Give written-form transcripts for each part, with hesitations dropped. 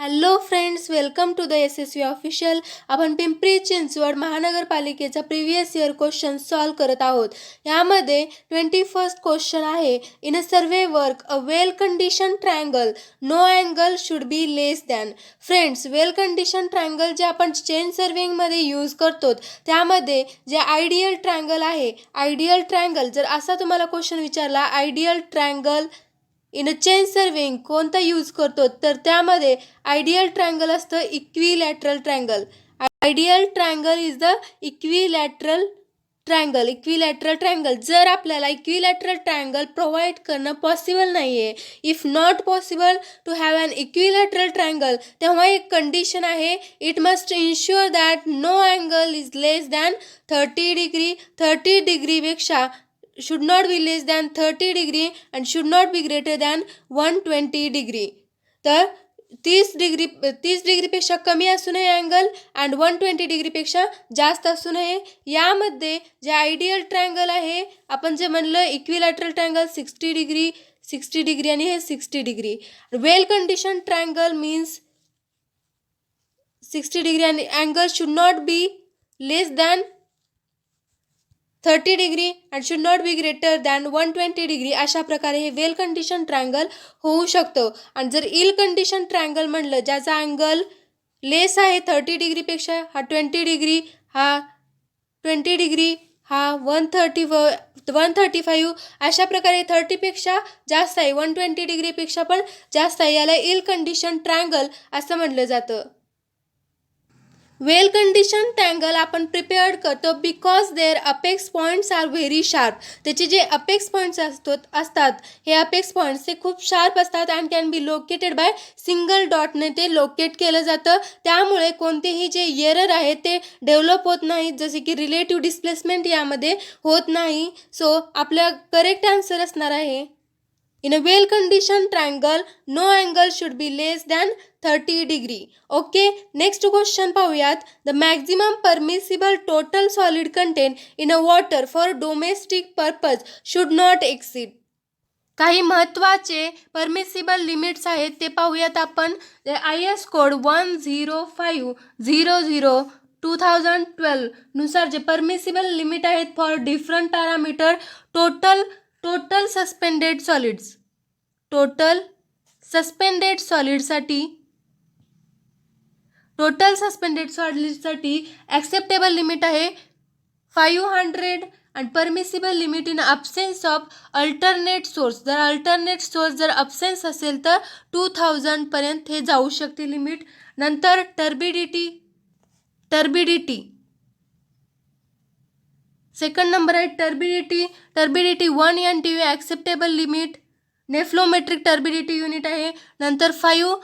Hello friends, welcome to the SSV official. आपण पिंपरी चिंचवड महानगरपालिकेचा previous year question solve करत आहोत. यामध्ये 21st क्वेश्चन आहे. In a survey work a well condition triangle no angle should be less than. Friends, well condition triangle जे आपण chain सर्विंगमध्ये use करतो त्यामध्ये जे आयडियल ट्रायंगल आहे, आयडियल ट्रायंगल जर असा तुम्हाला क्वेश्चन विचारला, ideal triangle in a chain surveying कोणता यूज करतो, तर त्यामध्ये आयडियल ट्रायंगल असतं equilateral triangle. Ideal triangle is the equilateral triangle. जर आपल्याला इक्विलॅटरल ट्रायंगल प्रोव्हाइड करणं पॉसिबल नाही आहे, if not possible to have an equilateral triangle, तेव्हा एक कंडिशन आहे, it must ensure that no angle is less than 30 degree. 30 डिग्रीपेक्षा should not be less than 30 degree and should not be greater than 120 degree. तर 30 डिग्रीपेक्षा कमी असू नये angle and 120 डिग्रीपेक्षा जास्त असू नये. यामध्ये जे आयडियल ट्रायंगल आहे, आपण जे म्हणलं इक्विलॅटरल ट्रायंगल 60 डिग्री आणि हे 60 डिग्री. वेल कंडिशन ट्रायंगल मीन्स 60 डिग्री आणि angle should not be less than 30 degree and should not be greater than 120 degree. अशा प्रकारे हे वेल कंडिशन ट्रायंगल होऊ शकतं. आणि जर इल कंडिशन ट्रायंगल म्हणलं, ज्याचा अँगल लेस आहे 30 डिग्रीपेक्षा, हा 20 डिग्री, हा 20 डिग्री, हा 135, अशा प्रकारे 30पेक्षा जास्त आहे, 120 डिग्रीपेक्षा पण जास्त आहे, याला इल कंडिशन ट्रायंगल असं म्हटलं जातं. वेल कंडिशन ट्रायंगल आपण प्रिपेअर्ड करतो because their apex points are very sharp. त्याचे जे अपेक्स पॉईंट्स असतात हे अपेक्स पॉईंट्स ते खूप शार्प असतात and can be located by single डॉटने ते लोकेट केलं जातं. त्यामुळे कोणतेही जे एरर आहेत ते डेव्हलप होत नाहीत, जसे की रिलेटिव्ह डिस्प्लेसमेंट यामध्ये होत नाही. सो आपला करेक्ट आन्सर असणार आहे, in a well conditioned triangle no angle should be less than 30 degree. Okay, next question पाहूयात. The maximum permissible total solid content in a water for domestic purpose should not exceed. काही महत्त्वाचे permissible limits आहेत ते पाहूयात आपण. IS code 10500/2012 नुसार जे permissible limit आहेत for different parameter total suspended सॉलिडसाठी ॲक्सेप्टेबल लिमिट आहे 500 and permissible limit in absence of alternate source. जर अल्टरनेट सोर्स जर अब्सेन्स असेल तर 2000 पर्यंत हे जाऊ शकते लिमिट. नंतर टर्बिडिटी सेकंड नंबर आहे turbidity 1 NTU acceptable limit. Nephelometric turbidity unit आहे. नंतर 5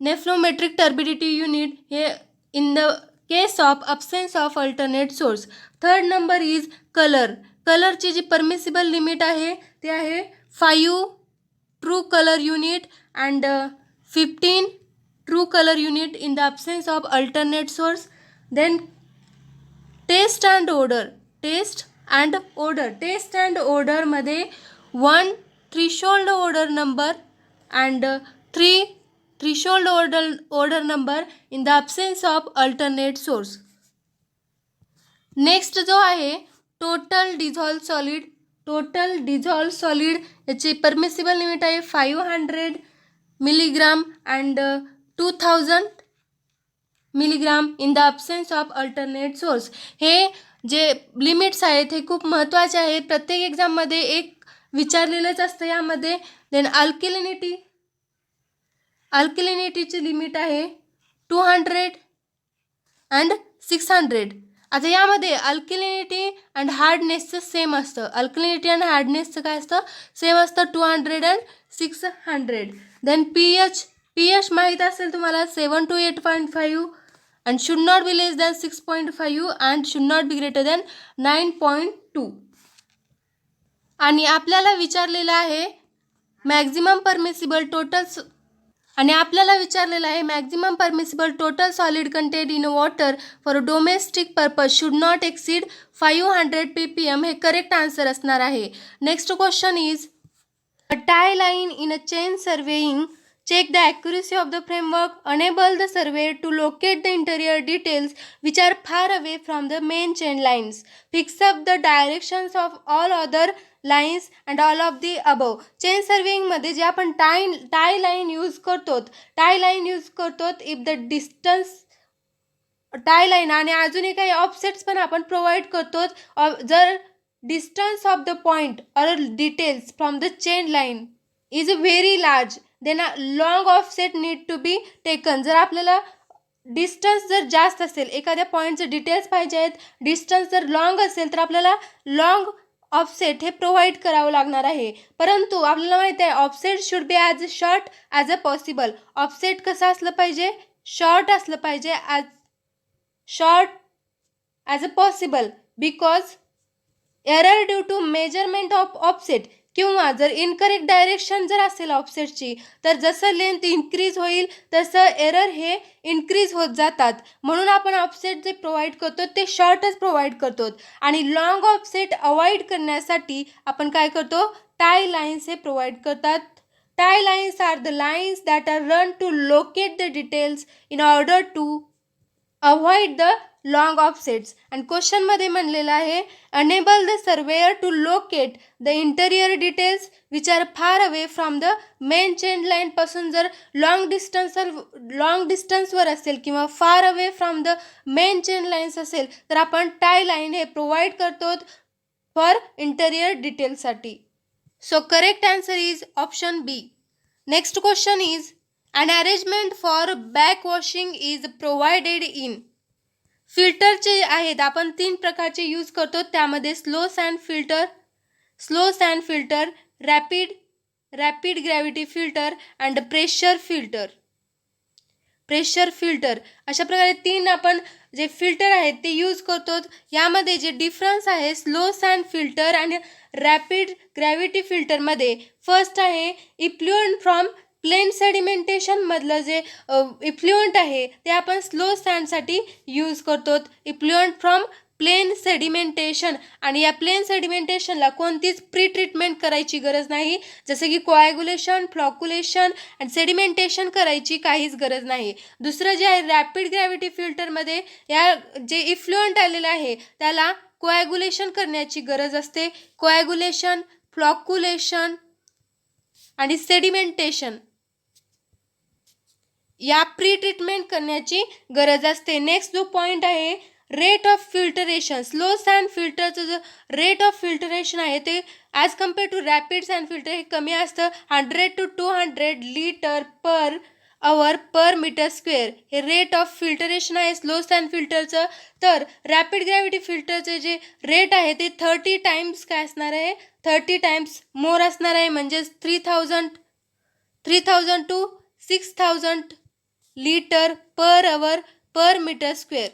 नेफ्लोमेट्रिक टर्बिडिटी युनिट हे in the case of absence of alternate source. Third number is कलरची जी परमिसिबल लिमिट आहे ते आहे 5 true colour unit and 15 true colour unit in the absence of alternate source. Then test and ऑर्डरमध्ये 1 threshold order number and 3 threshold order number in the absence of alternate source. Next जो आहे total dissolve solid याची permissible limit आहे 500 milligram and 2000 milligram in the absence of alternate source. हे जे limits आहेत हे खूप महत्त्वाचे आहेत, प्रत्येक एक्झाममध्ये एक विचारलेलंच असतं यामध्ये. देन अल्किलिनिटीची लिमिट आहे 200 अँड 600. आता यामध्ये अल्किलिनिटी अँड हार्डनेसचं सेम असतं. अल्किलिनिटी अँड हार्डनेसचं काय असतं, सेम असतं 200 अँड 600. देन pH माहीत असेल तुम्हाला 7 to 8.5 and should not be less than 6.5 and should not be greater than 9.2. आणि आपल्याला विचारलेलं आहे maximum permissible total solid content in water for domestic purpose should not exceed 500 ppm. हे correct answer असणार आहे. Next question is a tie line in a chain surveying check the accuracy of the framework, enable the surveyor to locate the interior details which are far away from the main chain lines, fix up the directions of all other lines and all of the above. Chain surveying मध्ये जे आपण tie line use करतो if the distance tie line आणि अजूनही काही offsets पण आपण provide करतो. जर distance of the point or details from the chain line is very large then a long offset need to be taken. जर आपल्याला डिस्टन्स जर जास्त असेल, एखाद्या पॉईंटचे डिटेल्स पाहिजे आहेत, डिस्टन्स जर लॉंग असेल तर आपल्याला लॉंग ऑफसेट हे प्रोव्हाइड करावं लागणार आहे. परंतु आपल्याला माहिती आहे offset should be as short as a possible. Offset कसं असलं पाहिजे, शॉर्ट असलं पाहिजे, as short as a possible because error due to measurement of offset किंवा जर इनकरेक्ट डायरेक्शन जर असेल ऑफसेटची तर जसं लेंथ इन्क्रीज होईल तसं एरर हे इन्क्रीज होत जातात. म्हणून आपण ऑफसेट जे प्रोव्हाइड करतो ते शॉर्टच प्रोव्हाइड करतो आणि लॉंग ऑफसेट अवॉइड करण्यासाठी आपण काय करतो, टाय लाईन्स हे प्रोव्हाइड करतात. Tie lines are the lines that are run to locate the details in order to avoid the long offsets. आणि क्वेश्चनमध्ये म्हणलेलं आहे enable the surveyor to locate the interior details which are far away from the main chain लाईनपासून जर long डिस्टन्सवर असेल किंवा far away from the main chain lines असेल तर आपण टाय लाईन हे प्रोव्हाइड करतो फॉर इंटेरियर डिटेल्ससाठी. So correct answer is option B. Next question is an arrangement for backwashing is provided in. फिल्टरचे आहेत आपण 3 प्रकारचे यूज करतो, त्यामध्ये slow sand filter, rapid gravity filter and pressure filter. अशा प्रकारे 3 आपण जे फिल्टर आहेत ते यूज करतो. यामध्ये जे डिफरन्स आहे स्लो सँड फिल्टर आणि रॅपिड ग्रॅव्हिटी फिल्टरमध्ये फर्स्ट आहे इफ्लुएंट फ्रॉम प्लेन सेडिमेंटेशन मधलं जे इफ्लुएंट आहे ते आपण स्लो सँडसाठी यूज करतो. इफ्लुएंट फ्रॉम प्लेन सेडिमेंटेशन आणि या प्लेन सेडिमेंटेशनला कोणतीच प्री ट्रीटमेंट करायची गरज नाही, जसं की कोॲग्युलेशन, फ्लॉक्युलेशन अँड सेडिमेंटेशन करायची काहीच गरज नाही. दुसरं जे आहे रॅपिड ग्रॅव्हिटी फिल्टरमध्ये या जे इफ्लुएंट आलेलं आहे त्याला कोॲग्युलेशन करण्याची गरज असते. कोॲग्युलेशन, फ्लॉक्युलेशन आणि सेडिमेंटेशन या प्री ट्रीटमेंट करण्याची गरज असते. नेक्स्ट जो पॉईंट आहे rate of filtration. Slow sand फिल्टरचं जो रेट ऑफ फिल्टरेशन आहे ते as compare to rapid sand filter हे कमी असतं. 100 to 200 litre per hour per metre square हे रेट ऑफ फिल्टरेशन आहे स्लो सँड फिल्टरचं. तर रॅपिड ग्रॅव्हिटी फिल्टरचे जे रेट आहे ते 30 टाइम्स काय असणार आहे, 30 टाइम्स मोर असणार आहे, म्हणजेच 3000 to 6000 litre per hour per metre square.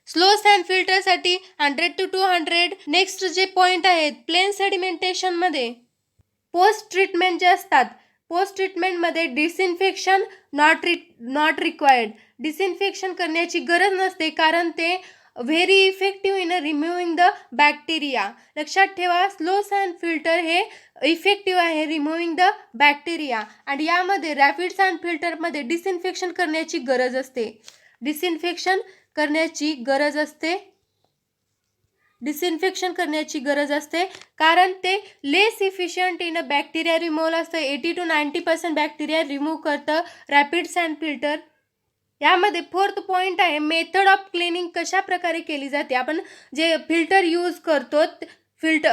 Slow sand फिल्टरसाठी 100 to 200. नेक्स्ट जे पॉईंट आहेत प्लेन सेडिमेंटेशनमध्ये पोस्ट ट्रीटमेंट जे असतात, पोस्ट ट्रीटमेंटमध्ये डिसइन्फेक्शन नॉट रिक्वायर्ड. डिसइन्फेक्शन करण्याची गरज नसते कारण ते very effective in removing the bacteria. लक्षात ठेवा स्लो सँड फिल्टर हे इफेक्टिव्ह आहे रिमूव्हिंग द बॅक्टेरिया आणि यामध्ये रॅपिड सँड फिल्टरमध्ये डिसइन्फेक्शन करण्याची गरज असते. डिसइन्फेक्शन करण्याची गरज असते कारण ते less efficient in a bacteria removal असतं. 80 to 90% बॅक्टेरिया रिमूव्ह करतं रॅपिड सँड फिल्टर. यामध्ये फोर्थ पॉईंट आहे मेथड ऑफ क्लिनिंग कशा प्रकारे केली जाते. आपण जे फिल्टर यूज करतो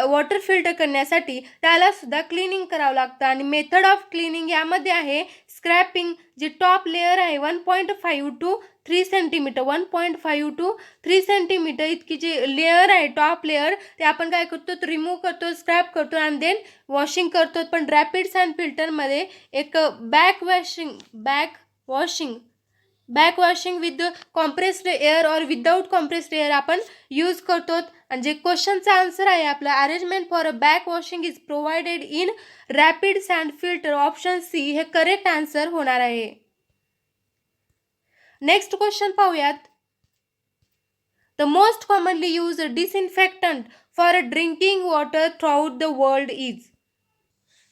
वॉटर फिल्टर करण्यासाठी त्याला सुद्धा क्लिनिंग करावं लागतं आणि मेथड ऑफ क्लिनिंग यामध्ये आहे स्क्रॅपिंग. जे टॉप लेअर आहे 1.5 to 3 सेंटीमीटर 1.5 to 3 सेंटीमीटर इतकी जे लेअर आहे टॉप लेअर ते आपण काय करतो रिमूव्ह करतो, स्क्रॅप करतो आणि देन वॉशिंग करतो. पण रॅपिड सँड फिल्टरमध्ये एक back washing with compressed air और विदाउट कॉम्प्रेस्ड एअर आपण यूज करतो. आणि जे क्वेश्चनचा आन्सर आहे आपला arrangement for a back washing is provided in rapid sand filter option C हे करेक्ट आन्सर होणार आहे. नेक्स्ट क्वेश्चन पाहूयात. The most commonly use disinfectant for drinking water throughout the world is.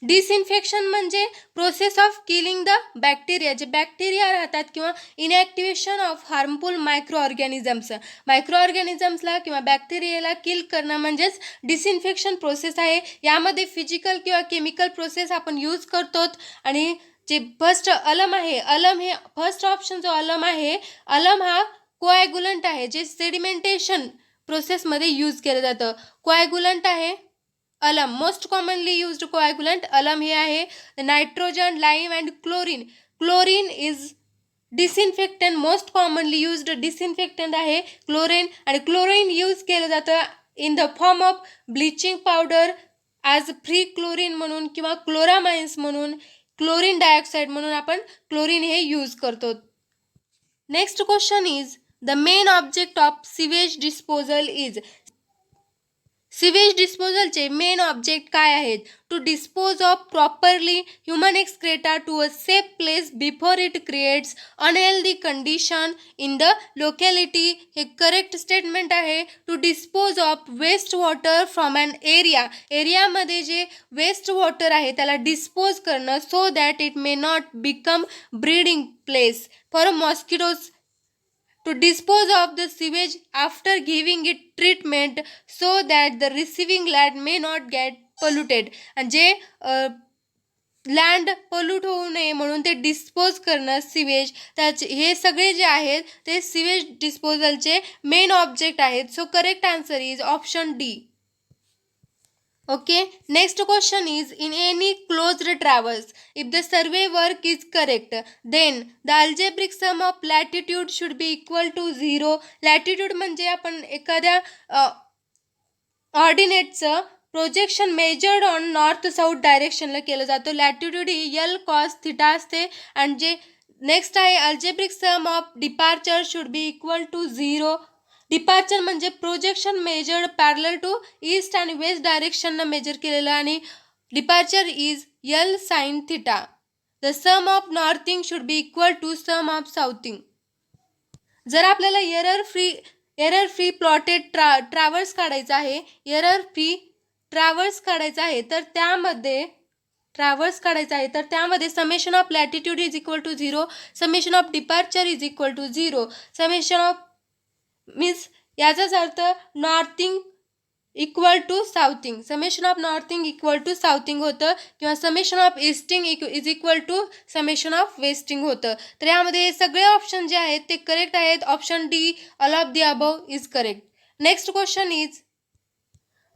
Disinfection म्हणजे process of killing the bacteria, जे bacteria राहतात किंवा inactivation of harmful micro ऑर्गॅनिझम्सला किंवा बॅक्टेरियाला किल करणं म्हणजेच डिसइन्फेक्शन प्रोसेस आहे. यामध्ये फिजिकल किंवा केमिकल प्रोसेस आपण यूज करतो. आणि जे फर्स्ट अलम आहे, अलम हे फर्स्ट ऑप्शन जो अलम आहे, अलम हा कोॲग्युलंट आहे जे सेडिमेंटेशन प्रोसेसमध्ये यूज केलं जातं. कोॲग्युलंट आहे अलम, मोस्ट कॉमनली यूज्ड कोॲग्युलंट अलम हे आहे. Nitrogen, lime and chlorine. Chlorine is disinfectant, most commonly used disinfectant आहे क्लोरीन. आणि क्लोरीन यूज केलं जातं in the form of bleaching powder, as free chlorine म्हणून किंवा क्लोरामाइन्स म्हणून, क्लोरीन डायऑक्साईड म्हणून आपण क्लोरीन हे यूज करतो. Next question is the main object of sewage disposal is. Sewage डिस्पोजलचे मेन ऑब्जेक्ट काय आहेत? To dispose of properly human excreta to a safe place before it creates unhealthy condition in the locality. हे correct statement आहे. To dispose of waste water from an एरियामध्ये जे waste water आहे त्याला dispose करणं so that it may not become breeding place for mosquitoes. To dispose of the sewage after giving it treatment so that the receiving land may not get polluted. आणि जे land pollute होऊ नये म्हणून ते dispose करणं sewage, त्याचे हे सगळे जे आहेत ते सिवेज डिस्पोजलचे मेन ऑब्जेक्ट आहेत. So correct answer is option D. Okay, next question is in any closed traverse, if the survey work is correct, then the algebraic sum of latitude should be equal to 0. Latitude म्हणजे आपण एखाद्या ऑर्डिनेटचं projection measured on north south डायरेक्शनला केलं जातं. Latitude ही L cos theta असते. आणि जे नेक्स्ट आहे algebraic sum of departure should be equal to 0. Departure म्हणजे projection measured parallel to east आणि वेस्ट डायरेक्शननं मेजर केलेलं आणि departure is L sine theta. The sum of northing should be equal to sum of southing. जर आपल्याला error free plotted traverse काढायचा आहे, तर त्यामध्ये summation of latitude is equal to 0, summation of departure is equal to 0, summation of means याचाच अर्थ northing equal to southing, summation of northing equal to southing होतं किंवा summation of easting is equal to summation of westing होतं. तर यामध्ये हे सगळे option जे आहेत ते करेक्ट आहेत. Option D all of the above is correct. Next question is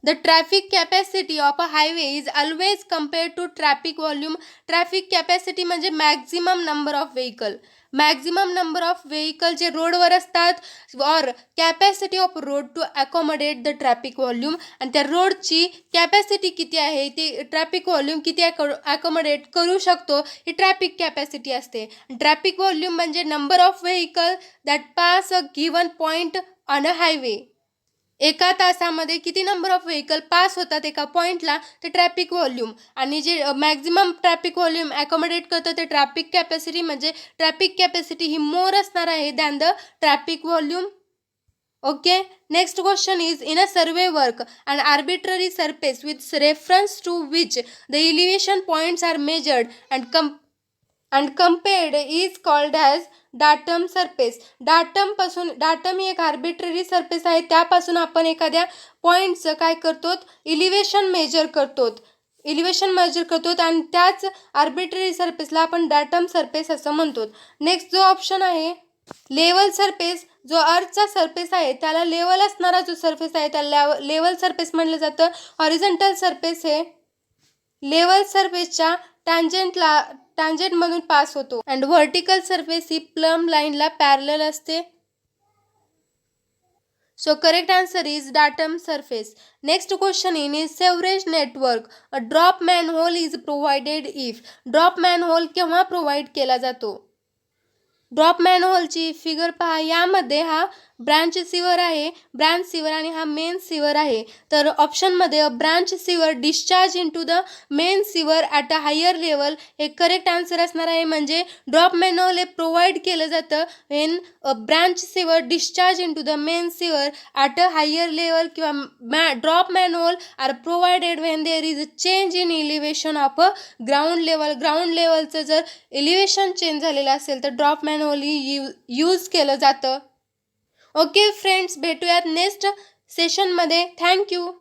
the traffic capacity of a highway is always compared to traffic volume. Traffic capacity म्हणजे maximum number of vehicle. Maximum number of vehicle जे रोडवर असतात or capacity of road to accommodate the traffic volume. आणि त्या रोडची capacity किती आहे, ती ट्रॅफिक व्हॉल्यूम किती अकोमोडेट करू शकतो, ही ट्रॅफिक कॅपॅसिटी असते. ट्रॅफिक व्हॉल्यूम म्हणजे number of vehicle that pass a given point on a highway. एका तासामध्ये किती नंबर ऑफ व्हेकल पास होतात एका पॉईंटला, ते ट्रॅफिक व्हॉल्यूम. आणि जे मॅक्झिमम ट्रॅफिक व्हॉल्यूम ॲकोमोडेट करतं ते ट्रॅफिक कॅपॅसिटी. म्हणजे ट्रॅफिक कॅपॅसिटी ही मोर असणार आहे than the traffic volume. Okay, next question is in a survey work and arbitrary surface with reference to which the elevation points are measured and compared is called as datum surface. Datum ही एक arbitrary surface आहे, त्यापासून आपण एखाद्या पॉईंटचं काय करतो, elevation major करतो आणि त्याच आर्बिट्ररी सरफेसला आपण डाटम सरफेस असं म्हणतो. नेक्स्ट जो ऑप्शन आहे लेवल सरफेस, जो अर्थचा सरफेस आहे त्याला लेवल असणारा जो सरफेस आहे त्याला लेवल सरफेस म्हणलं जातं. हॉरिझॉन्टल सरफेस हे लेवल सरफेसच्या टँजेंटमधून पास होतो. And vertical surface he plum लाईनला पॅरलल असते. So correct answer is datum surface. Next question in sewerage network a drop manhole is provided if. Drop manhole केव्हा provide केला जातो? Drop मॅनहोलची figure पहा. यामध्ये हा ब्रांच सिवर आहे, ब्रांच सिवर आणि हा मेन सिवर आहे. तर ऑप्शनमध्ये branch sewer discharge into the main sewer at a higher level हे करेक्ट आन्सर असणार आहे. म्हणजे ड्रॉप मॅनहोल हे प्रोव्हाइड केलं जातं when branch sewer discharge into the main sewer at a higher level किंवा drop manhole are provided when there is a change in elevation of a ground level. Ground लेवलचं जर elevation change झालेलं असेल तर drop manhole ही use केलं जातं. Okay friends, भेटूयात next सेशनमध्ये. थँक्यू.